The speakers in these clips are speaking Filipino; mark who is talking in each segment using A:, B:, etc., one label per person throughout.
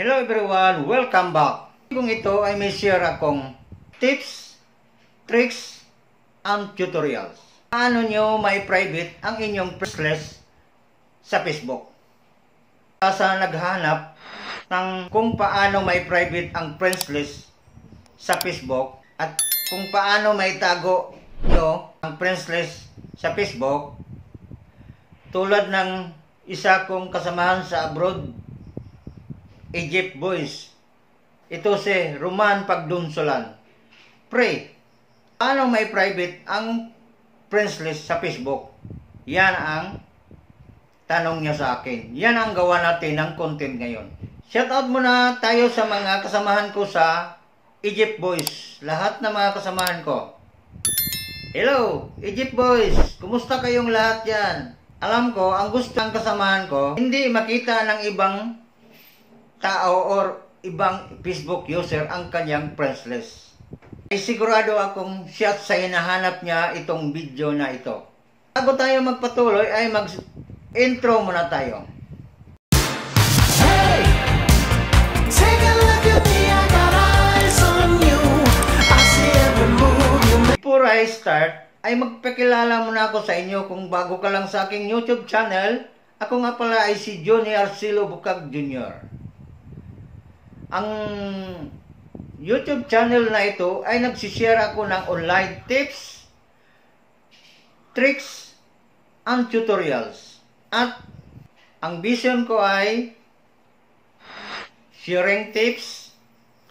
A: Hello everyone, welcome back. Kung ito ay may share akong tips, tricks, and tutorials. Paano nyo may private ang inyong friends list sa Facebook? Sa naghanap ng kung paano may private ang friends list sa Facebook at kung paano may tago nyo ang friends list sa Facebook, tulad ng isa kong kasamahan sa abroad, Egypt Boys. Ito si Roman Pagdunsolan. Pre, paano may private ang friends list sa Facebook? Yan ang tanong niya sa akin. Yan ang gawa natin ng content ngayon. Shoutout muna tayo sa mga kasamahan ko sa Egypt Boys. Lahat ng mga kasamahan ko. Hello, Egypt Boys. Kumusta kayong lahat yan? Alam ko, ang gusto ng kasamahan ko, hindi makita ng ibang tao or ibang Facebook user ang kanyang friends list. Ay sigurado akong siya sa hinahanap niya itong video na ito. Bago tayo magpatuloy ay mag-intro muna tayo.
B: Hey, take a look at me, I got eyes on you. I see every move you make.
A: Before I start, ay magpakilala muna ako sa inyo kung bago ka lang sa aking YouTube channel. Ako nga pala ay si Johnny Arcelo Bukag Jr. Ang YouTube channel na ito ay nagsishare ako ng online tips, tricks, and tutorials. At ang vision ko ay sharing tips,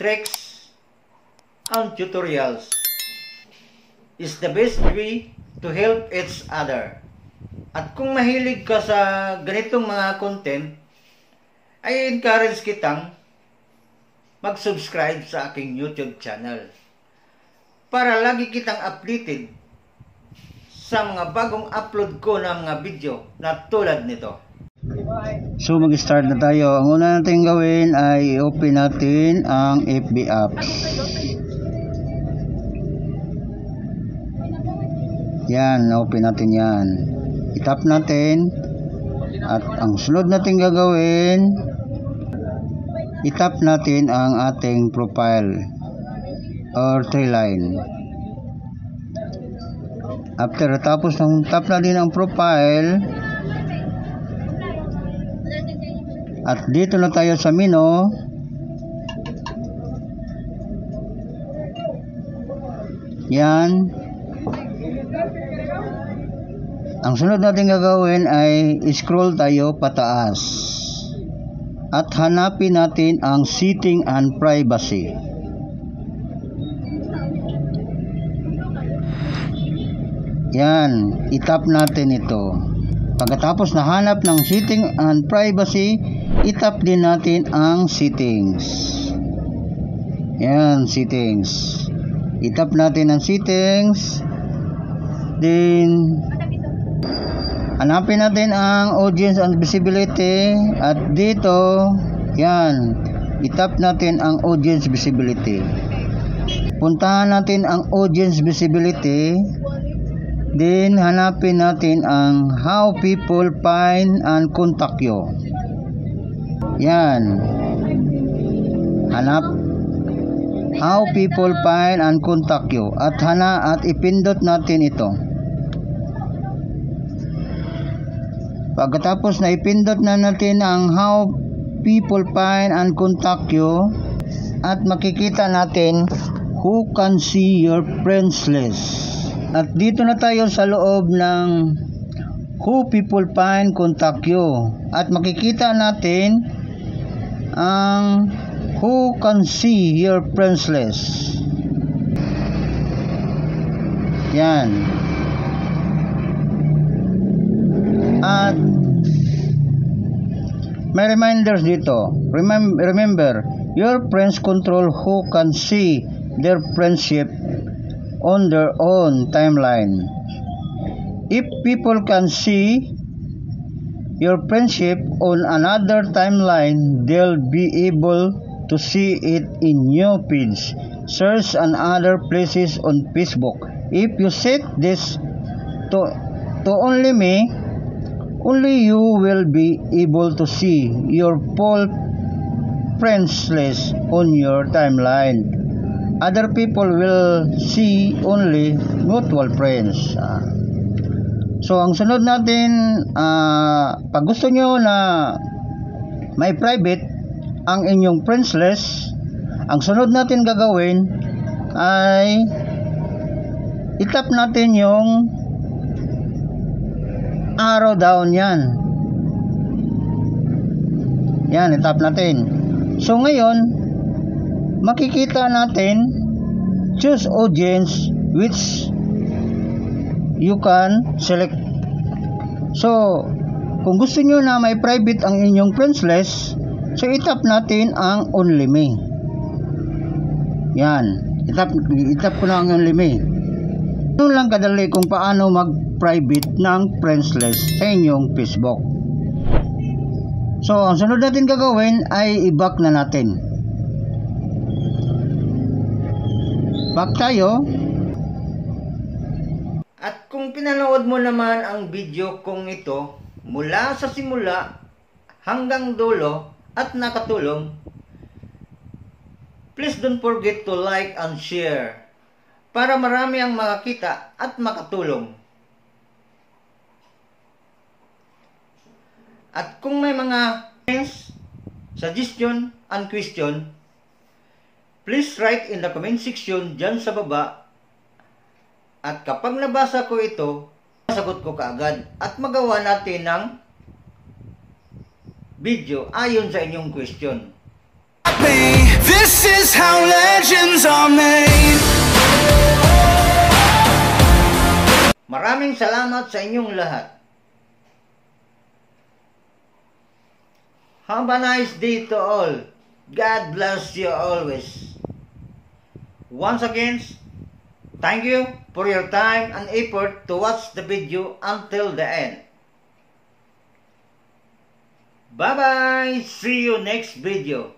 A: tricks, and tutorials is the best way to help each other. At kung mahilig ka sa ganitong mga content, ay encourage kitang mag-subscribe sa aking YouTube channel para lagi kitang updated sa mga bagong upload ko ng mga video na tulad nito.
C: So mag-start na tayo. Ang una natin gawin ay open natin ang FB apps. Yan, open natin yan. I-tap natin at ang sunod natin gagawin, i-tap natin ang ating profile or tree line. After tapos ng tap na din ang profile, at dito na tayo sa menu. Yan. Ang sunod natin gagawin ay scroll tayo pataas at hanapin natin ang setting and privacy. Yan, i-tap natin ito. Pagkatapos nahanap ng setting and privacy, i-tap din natin ang settings. Yan, settings. I-tap natin ang settings. Then hanapin natin ang audience and visibility at dito, yan, i-tap natin ang audience visibility. Puntahan natin ang audience visibility, then hanapin natin ang how people find and contact you. Yan, hanap how people find and contact you at ipindot natin ito. Pagkatapos na ipindot na natin ang how people find and contact you, at makikita natin who can see your friends list. At dito na tayo sa loob ng who people find contact you, at makikita natin ang who can see your friends list. Yan. At may reminders dito. Remember, your friends control who can see their friendship on their own timeline. If people can see your friendship on another timeline, they'll be able to see it in your feeds, search, and other places on Facebook. If you set this to only me, only you will be able to see your full friends list on your timeline. Other people will see only mutual friends. So, ang sunod natin, pag gusto nyo na may private ang inyong friends list, ang sunod natin gagawin ay itap natin yung arrow down yan. Yan, itap natin. So ngayon, makikita natin choose audience which you can select. So, kung gusto nyo na may private ang inyong friends list, so itap natin ang only me. Yan, itap ko na ang only me. Ito lang kadali kung paano mag-private ng friends list sa inyong Facebook. So, ang sunod natin gagawin ay i-back na natin. Back tayo.
A: At kung pinanood mo naman ang video kong ito mula sa simula hanggang dulo at nakatulong, please don't forget to like and share para marami ang makakita at makatulong. At kung may mga comments, suggestion, and question, please write in the comment section dyan sa baba. At kapag nabasa ko ito, sagot ko kaagad at magawa natin ng video ayon sa inyong question.
B: This is how legends are made.
A: Maraming salamat sa inyong lahat. Have a nice day to all. God bless you always. Once again, thank you for your time and effort to watch the video until the end. Bye-bye. See you next video.